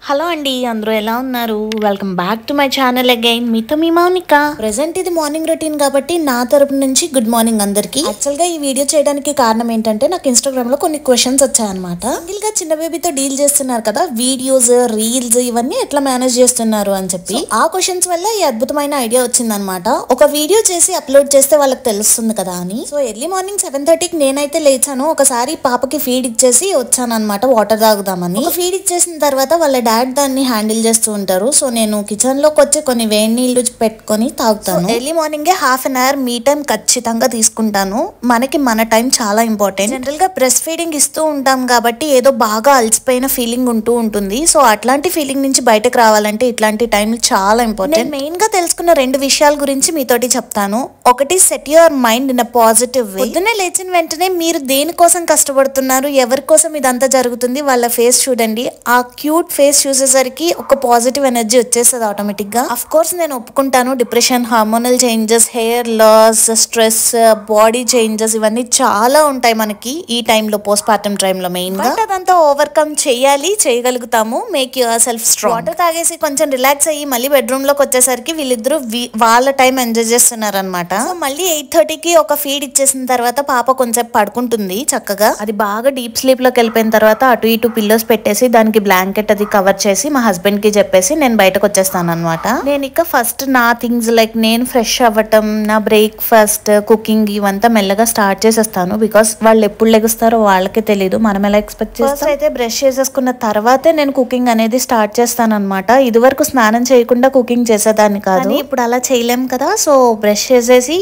Hello అండి, అందరూ ఎలా ఉన్నారు? Welcome back to my channel again. మీతో మీ మౌనిక. ప్రెసెంట్ ఇది మార్నింగ్ రొటీన్ కాబట్టి నా తరపు నుంచి గుడ్ మార్నింగ్ అందరికి. యాక్చువల్ గా ఈ వీడియో చేయడానికి కారణం ఏంటంటే నాకు ఇన్స్టాగ్రామ్ లో కొన్ని క్వశ్చన్స్ వచ్చాయన్నమాట. సింగిల్ గా చిన్న బేబీతో డీల్ చేస్తున్నారు కదా, వీడియోస్ రీల్స్ ఇవన్నీ ఎట్లా మేనేజ్ చేస్తున్నారు అని చెప్పి ఆ క్వశ్చన్స్ వల్ల ఈ అద్భుతమైన ఐడియా వచ్చిందనమాట. ఒక వీడియో చేసి అప్లోడ్ చేస్తే వాళ్ళకి తెలుస్తుంది కదా అని. సో ఎర్లీ మార్నింగ్ 7:30కి నేనైతే లేచాను. ఒకసారి పాపకి ఫీడ్ ఇచ్చేసి వచ్చాను అనమాట, వాటర్ తాగుదామని. ఫీడ్ ఇచ్చేసిన తర్వాత వాళ్ళ డాడ్ దాన్ని హ్యాండిల్ చేస్తూ ఉంటారు. సో నేను కిచెన్ లోకి వచ్చి కొన్ని వేడి నీళ్లు పెట్టుకొని తాగుతాను. ఎర్లీ మార్నింగే half an hour me time ఖచ్చితంగా తీసుకుంటాను. మనకి మన టైం చాలా ఇంపార్టెంట్. జనరల్ గా బ్రెస్ట్ ఫీడింగ్ ఇస్తూ ఉంటాం కాబట్టి ఏదో బాగా అలసిపోయిన ఫీలింగ్ ఉంటూ ఉంటుంది. సో అట్లాంటి ఫీలింగ్ నుంచి బయటకు రావాలంటే ఇట్లాంటి టైం చాలా ఇంపార్టెంట్. మెయిన్ గా తెలుసుకున్న రెండు విషయాల గురించి మీతోటి చెప్తాను. ఒకటి, set your mind in a positive way. పొద్దున్నే లేచిన వెంటనే మీరు దేనికోసం కష్టపడుతున్నారు, ఎవరి కోసం ఇదంతా జరుగుతుంది, వాళ్ళ ఫేస్ చూడండి. ఆ క్యూట్ ఫేస్ చూసేసరికి ఒక పాజిటివ్ ఎనర్జీ వచ్చేస్తుంది ఆటోమేటిక్ గా. అఫ్ కోర్స్ నేను ఒప్పుకుంటాను, depression, hormonal changes, hair loss, stress, body changes ఇవన్నీ చాలా ఉంటాయి మనకి ఈ టైంలో, పోస్ట్ పార్టమ్ టైంలో మెయిన్ గా. అదంతా ఓవర్కమ్ చేయాలి, చేయగలుగుతాము. Make your self strong. Water తాగేసి కొంచెం రిలాక్స్ అయ్యి మళ్ళీ బెడ్రూమ్ లోకి వచ్చేసరికి వీళ్ళిద్దరూ వాళ్ళ టైం ఎంజాయ్ చేస్తున్నారు అనమాట. సో మళ్ళీ 8:30కి ఒక ఫీడ్ ఇచ్చేసిన తర్వాత పాప కొంచెం పడుకుంటుంది చక్కగా. అది బాగా డీప్ స్లీప్ లోకి వెళ్ళిపోయిన తర్వాత అటు ఇటు పిల్లోస్ పెట్టేసి దానికి బ్లాంకెట్ అది కవర్ చేసి మా హస్బెండ్ కి చెప్పేసి నేను బయటకు వచ్చేస్తాను అనమాట. నేను ఇక ఫస్ట్ నా థింగ్స్ లైక్ నేను ఫ్రెష్ అవ్వటం, నా బ్రేక్ఫాస్ట్, కుకింగ్ ఇవంతా మెల్లగా స్టార్ట్ చేసేస్తాను. బికాస్ వాళ్ళు ఎప్పుడు లెగుస్తారో వాళ్ళకే తెలియదు, మనం ఎలా ఎక్స్పెక్ట్ చేస్తాం. అయితే బ్రష్ చేసేసుకున్న తర్వాతే నేను కుకింగ్ అనేది స్టార్ట్ చేస్తాను అనమాట. ఇది వరకు స్నానం చేయకుండా కుకింగ్ చేసేదాన్ని కాదు, ఇప్పుడు అలా చేయలేం కదా. సో బ్రష్ చేసేసి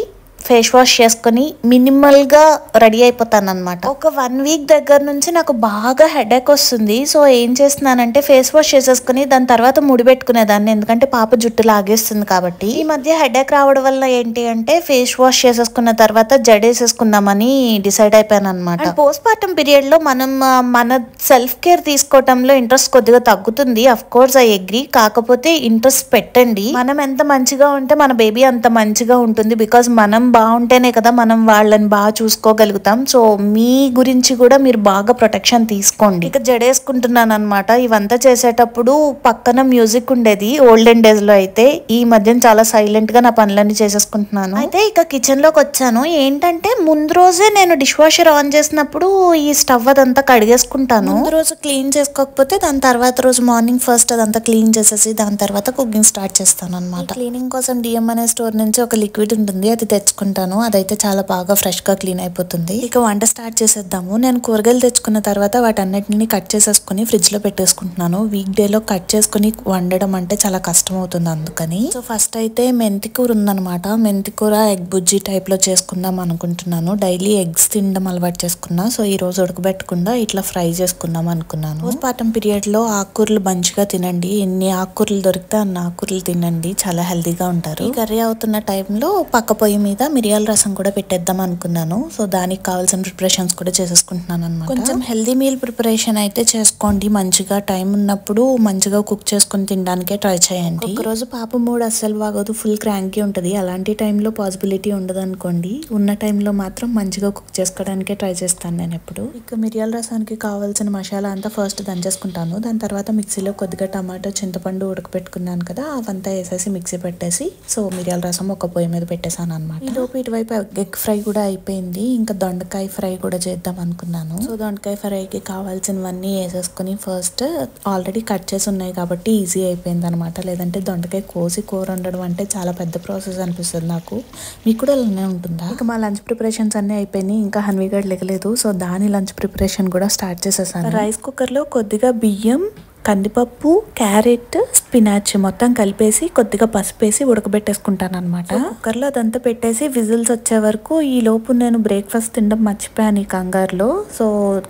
ఫేస్ వాష్ చేసుకుని మినిమల్ గా రెడీ అయిపోతాను అనమాట. ఒక 1 వీక్ దగ్గర నుంచి నాకు బాగా హెడేక్ వస్తుంది. సో ఏం చేస్తున్నానంటే ఫేస్ వాష్ చేసేసుకుని దాని తర్వాత ముడి పెట్టుకునేదాన్ని, ఎందుకంటే పాప జుట్టు లాగేస్తుంది కాబట్టి. ఈ మధ్య హెడేక్ రావడం వల్ల ఏంటి అంటే ఫేస్ వాష్ చేసేసుకున్న తర్వాత జడేసేసుకుందామని డిసైడ్ అయిపోయాను అనమాట. పోస్ట్ పార్టమ్ పీరియడ్ లో మనం మన సెల్ఫ్ కేర్ తీసుకోవటంలో ఇంట్రెస్ట్ కొద్దిగా తగ్గుతుంది. Of course I agree. కాకపోతే ఇంట్రెస్ట్ పెట్టండి. మనం ఎంత మంచిగా ఉంటే మన బేబీ అంత మంచిగా ఉంటుంది. బికాస్ మనం బాగుంటేనే కదా మనం వాళ్ళని బాగా చూసుకోగలుగుతాం. సో మీ గురించి కూడా మీరు బాగా ప్రొటెక్షన్ తీసుకోండి. ఇక జడేసుకుంటున్నాను అనమాట. ఇవంతా చేసేటప్పుడు పక్కన మ్యూజిక్ ఉండేది ఓల్డెన్ డేస్ లో. అయితే ఈ మధ్య చాలా సైలెంట్ గా నా పనులన్నీ చేసేసుకుంటున్నాను. అయితే ఇక కిచెన్ లోకి వచ్చాను. ఏంటంటే ముందు రోజే నేను డిష్ వాషర్ ఆన్ చేసినప్పుడు ఈ స్టవ్ అదంతా కడిగేసుకుంటాను. ముందు రోజు క్లీన్ చేసుకోకపోతే దాని తర్వాత రోజు మార్నింగ్ ఫస్ట్ అదంతా క్లీన్ చేసేసి దాని తర్వాత కుకింగ్ స్టార్ట్ చేస్తాను అనమాట. క్లీనింగ్ కోసం డిఎం అనే స్టోర్ నుంచి ఒక లిక్విడ్ ఉంటుంది, అది తెచ్చుకుంటాను. అదైతే చాలా బాగా ఫ్రెష్ గా క్లీన్ అయిపోతుంది. ఇక వంట స్టార్ట్ చేసేద్దాము. నేను కూరగాయలు తెచ్చుకున్న తర్వాత వాటన్నిటిని కట్ చేసేసుకుని ఫ్రిడ్జ్ లో పెట్టేసుకుంటున్నాను. వీక్ డే లో కట్ చేసుకుని వండడం అంటే చాలా కష్టం అవుతుంది, అందుకని. సో ఫస్ట్ అయితే మెంతి కూర ఉందనమాట. మెంతి కూర ఎగ్ బుజ్జి టైప్ లో చేసుకుందాం అనుకుంటున్నాను. డైలీ ఎగ్స్ తినడం అలవాటు చేసుకున్నా. సో ఈ రోజు ఉడకబెట్టకుండా ఇట్లా ఫ్రై చేసుకుందాం అనుకున్నాను. పోస్ట్ పార్టమ్ పీరియడ్ లో ఆకుకూరలు మంచిగా తినండి. ఎన్ని ఆకుకూరలు దొరికితే అన్ని ఆకుకూరలు తినండి, చాలా హెల్దీగా ఉంటారు. ఈ కర్రీ అవుతున్న టైంలో పక్క పొయ్యి మీద మిరియాల రసం కూడా పెట్టేద్దాం అనుకున్నాను. సో దానికి కావాల్సిన ప్రిపరేషన్స్ కూడా చేసేసుకుంటున్నాను అనమాట. కొంచెం హెల్దీ మీల్ ప్రిపరేషన్ అయితే చేసుకోండి. మంచిగా టైం ఉన్నప్పుడు మంచిగా కుక్ చేసుకుని తినడానికే ట్రై చేయండి. ఒక రోజు పాప మూడు అస్సలు బాగోదు, ఫుల్ క్రాంకీ ఉంటుంది. అలాంటి టైంలో పాసిబిలిటీ ఉండదు అనుకోండి. ఉన్న టైంలో మాత్రం మంచిగా కుక్ చేసుకోవడానికే ట్రై చేస్తాను నేను ఎప్పుడు. ఇక మిరియాల రసానికి కావాల్సిన మసాలా అంతా ఫస్ట్ దంచేసుకుంటాను. దాని తర్వాత మిక్సీలో కొద్దిగా టమాటో, చింతపండు ఉడకపెట్టుకున్నాను కదా, అవంతా వేసేసి మిక్సీ పెట్టేసి సో మిరియాల రసం ఒక పొయ్యి మీద పెట్టేసాను అనమాట. ఇటువైపు ఎగ్ ఫ్రై కూడా అయిపోయింది. ఇంకా దొండకాయ ఫ్రై కూడా చేద్దాం అనుకున్నాను. సో దొండకాయ ఫ్రైకి కావాల్సినవన్నీ వేసేసుకుని ఫస్ట్ ఆల్రెడీ కట్ చేసి ఉన్నాయి కాబట్టి ఈజీ అయిపోయింది అనమాట. లేదంటే దొండకాయ కోసి కూర వండడం అంటే చాలా పెద్ద ప్రాసెస్ అనిపిస్తుంది నాకు. మీకు కూడా అలానే ఉంటుందా? ఇక మా లంచ్ ప్రిపరేషన్స్ అన్నీ అయిపోయినాయి. ఇంకా హన్వీగడ్ లెగలేదు. సో దాని లంచ్ ప్రిపరేషన్ కూడా స్టార్ట్ చేసేసాను. రైస్ కుక్కర్ లో కొద్దిగా బియ్యం, కందిపప్పు, క్యారెట్, స్పినాచ్ మొత్తం కలిపేసి కొద్దిగా పసుపు వేసి ఉడకబెట్టేసుకుంటాను అనమాట. కుక్కర్లో అదంతా పెట్టేసి విజిల్స్ వచ్చే వరకు ఈ లోపు నేను బ్రేక్ఫాస్ట్ తినడం మర్చిపోయాను ఈ కంగారులో. సో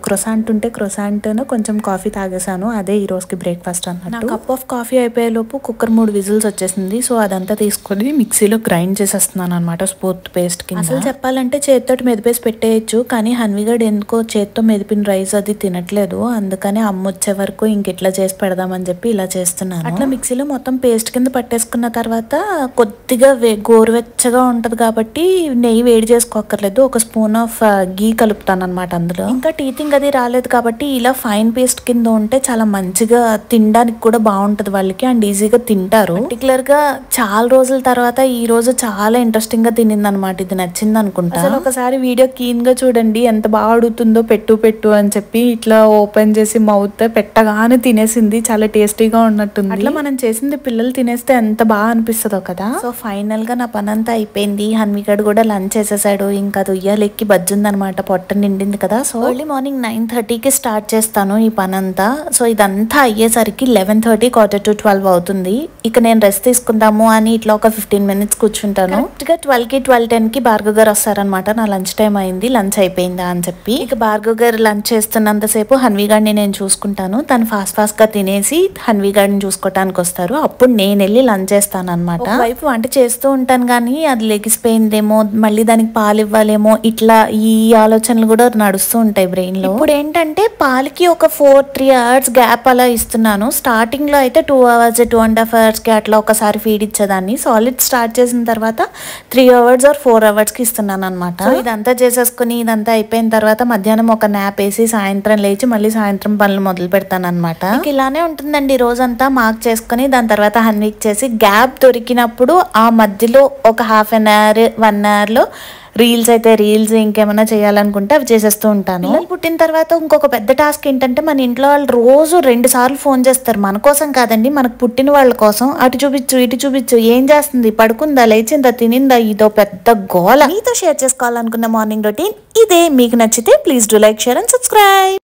క్రొసాంట్ ఉంటే క్రొసాంట్ కొంచెం కాఫీ తాగేసాను. అదే ఈ రోజుకి బ్రేక్ఫాస్ట్ అన్నట్టు. కప్ ఆఫ్ కాఫీ అయిపోయే లోపు కుక్కర్ 3 విజిల్స్ వచ్చేసింది. సో అదంతా తీసుకొని మిక్సీలో గ్రైండ్ చేసేస్తున్నాను అనమాట, స్మూత్ పేస్ట్ కింద. అసలు చెప్పాలంటే చేతితోటి మెదిపేసి పెట్టేయచ్చు, కానీ హన్వీగడ్ ఎందుకో చేత్తో మెదిపిన రైస్ అది తినట్లేదు. అందుకని అమ్మ వచ్చే వరకు ఇంకెట్లా చేసి పెడదామని చెప్పి ఇలా చేస్తున్నాను. అట్లా మిక్సీలో మొత్తం పేస్ట్ కింద పట్టేసుకున్న తర్వాత కొద్దిగా గోరువెచ్చగా ఉంటది కాబట్టి నెయ్యి వేడి చేసుకోక్కర్లేదు, ఒక స్పూన్ ఆఫ్ గీ కలుపుతాను అనమాట అందులో. ఇంకా టీతింగ్ అది రాలేదు కాబట్టి ఇలా ఫైన్ పేస్ట్ కింద ఉంటే చాలా మంచిగా తినడానికి కూడా బాగుంటది వాళ్ళకి అండ్ ఈజీగా తింటారు. పర్టికులర్ గా చాలా రోజుల తర్వాత ఈ రోజు చాలా ఇంట్రెస్టింగ్ గా తినింది అనమాట. ఇది నచ్చింది అనుకుంటా. అసలు ఒకసారి వీడియో క్లీన్ గా చూడండి ఎంత బాగా అడుగుతుందో, పెట్టు అని చెప్పి ఇట్లా ఓపెన్ చేసి మౌత్ పెట్టగానే తినేసింది. చాలా టేస్టీగా ఉన్నట్టుంది. అట్లా మనం చేసింది పిల్లలు తినేస్తే ఎంత బాగా అనిపిస్తుందో కదా. సో ఫైనల్ గా నా పని అంతా అయిపోయింది. హన్విగడ్ కూడా లంచ్ చేసేసాడు. ఇంకా అది ఉయ్యాలెక్కి బజ్జుంది అనమాట, పొట్ట నిండింది కదా. సో ఎర్లీ మార్నింగ్ 9:30కి స్టార్ట్ చేస్తాను ఈ పని అంతా. సో ఇదంతా అయ్యేసరికి 11:30 12 అవుతుంది. ఇక నేను రెస్ట్ తీసుకుందాము అని ఇట్లా ఒక 15 minutes కూర్చుంటాను. కరెక్ట్ గా 12కి 12:10కి భార్గవ్ గారు వస్తారనమాట. నా లంచ్ టైం అయింది, లంచ్ అయిపోయిందా అని చెప్పి. ఇక భార్గవ్ గారు లంచ్ చేస్తున్నంతసేపు హన్విగాడిని నేను చూసుకుంటాను. తను ఫాస్ట్ గా తినేసి హన్విగాడిని చూసుకోవటానికి వస్తారు. అప్పుడు నేను వెళ్ళి లంచ్ చేస్తాను అనమాట. వైపు వంట చేస్తూ ఉంటాను కానీ అది లెగిసిపోయిందేమో, మళ్ళీ దానికి పాలు ఇవ్వాలేమో, ఇట్లా ఈ ఆలోచనలు కూడా నడుస్తూ ఉంటాయి బ్రెయిన్ లో. ఇప్పుడు ఏంటంటే పాలకి ఒక 3 hours గ్యాప్ అలా ఇస్తున్నాను. స్టార్టింగ్ లో అయితే 2 hours 2.5 hours కి అట్లా ఒకసారి ఫీడ్ ఇచ్చేదాన్ని. సాలిడ్ స్టార్ట్ చేసిన తర్వాత 3 hours or 4 hours కి ఇస్తున్నాను అనమాట. ఇదంతా చేసేసుకుని ఇదంతా అయిపోయిన తర్వాత మధ్యాహ్నం ఒక నాప్ వేసి సాయంత్రం లేచి మళ్ళీ సాయంత్రం పనులు మొదలు పెడతాను అనమాట. ఇలానే ఉంటుందండి రోజంతా. మార్క్ చేసుకుని దాని తర్వాత హన్విక్ చేసి గ్యాప్ దొరికినప్పుడు ఆ మధ్యలో ఒక half an hour 1 hour లో రీల్స్ అయితే రీల్స్, ఇంకేమైనా చేయాలనుకుంటే అవి చేసేస్తూ ఉంటాను. పుట్టిన తర్వాత ఇంకొక పెద్ద టాస్క్ ఏంటంటే మన ఇంట్లో వాళ్ళు రోజు 2 సార్లు ఫోన్ చేస్తారు. మన కోసం కాదండి, మనకు పుట్టిన వాళ్ళ కోసం. అటు చూపించు ఇటు చూపించు, ఏం చేస్తుంది, పడుకుందా, లేచిందా, తినిందా, ఇదో పెద్ద గోల. మీతో షేర్ చేసుకోవాలనుకున్న మార్నింగ్ రొటీన్ ఇదే. మీకు నచ్చితే please do like, share and subscribe.